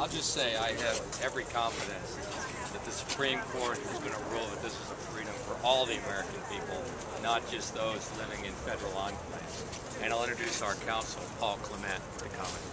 I'll just say I have every confidence that the Supreme Court is going to rule that this is a freedom for all the American people, not just those living in federal enclaves. And I'll introduce our counsel, Paul Clement, to comment.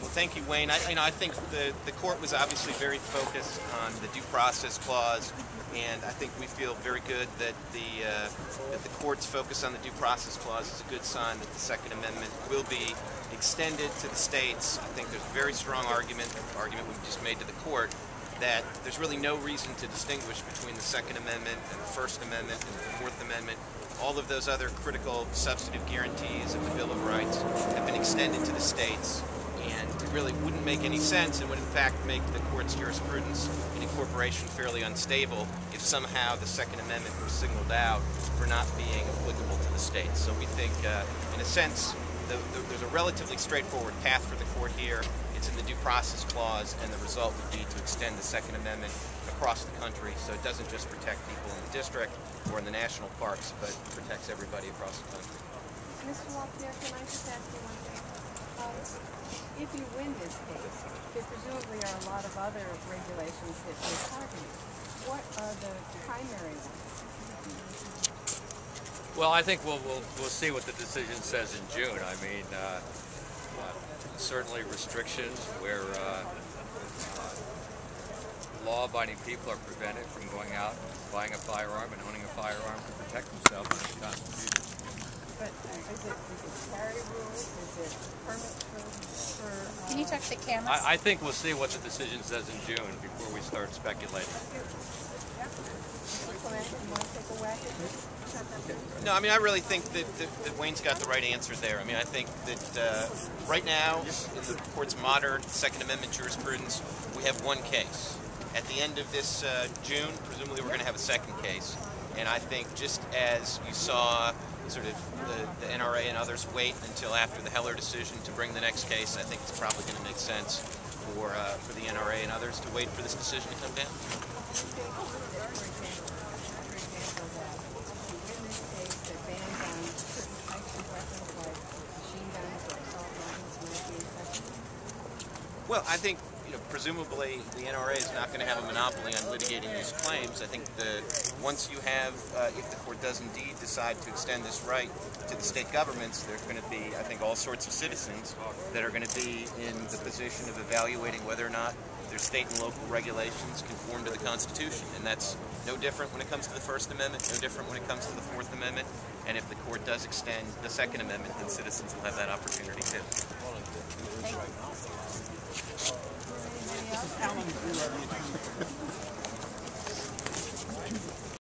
Well, thank you, Wayne. I think the court was obviously very focused on the due process clause, and I think we feel very good that the court's focus on the due process clause is a good sign that the Second Amendment will be extended to the states. I think there's a very strong argument, the argument we've just made to the court, that there's really no reason to distinguish between the Second Amendment and the First Amendment and the Fourth Amendment. All of those other critical substantive guarantees of the Bill of Rights have been extended to the states, and it really wouldn't make any sense and would in fact make the court's jurisprudence in incorporation fairly unstable if somehow the Second Amendment were singled out for not being applicable to the states. So we think, in a sense, there's a relatively straightforward path for the court here. It's in the due process clause, and the result would be to extend the Second Amendment across the country, so it doesn't just protect people in the district or in the national parks, but protects everybody across the country. Mr. LaPierre, can I just ask you one thing? If you win this case, there presumably are a lot of other regulations that you're targeting. What are the primary ones? Well, I think we'll see what the decision says in June. I mean, certainly restrictions where law-abiding people are prevented from going out, buying a firearm, and owning a firearm to protect themselves under the Constitution. But is it carry rules? Is it permits for Can you touch the camera? I think we'll see what the decision says in June before we start speculating. No, I mean, I really think that Wayne's got the right answer there. I mean, I think that right now, in the court's modern Second Amendment jurisprudence, we have one case. At the end of this June, presumably we're going to have a second case. And I think just as you saw sort of the NRA and others wait until after the Heller decision to bring the next case, I think it's probably going to make sense for the NRA and others to wait for this decision to come down. Well, I think, presumably the NRA is not going to have a monopoly on litigating these claims. I think once you have, if the court does indeed decide to extend this right to the state governments, there's going to be, I think, all sorts of citizens that are going to be in the position of evaluating whether or not their state and local regulations conform to the Constitution. And that's no different when it comes to the First Amendment, no different when it comes to the Fourth Amendment. And if the court does extend the Second Amendment, then citizens will have that opportunity too. Thank you.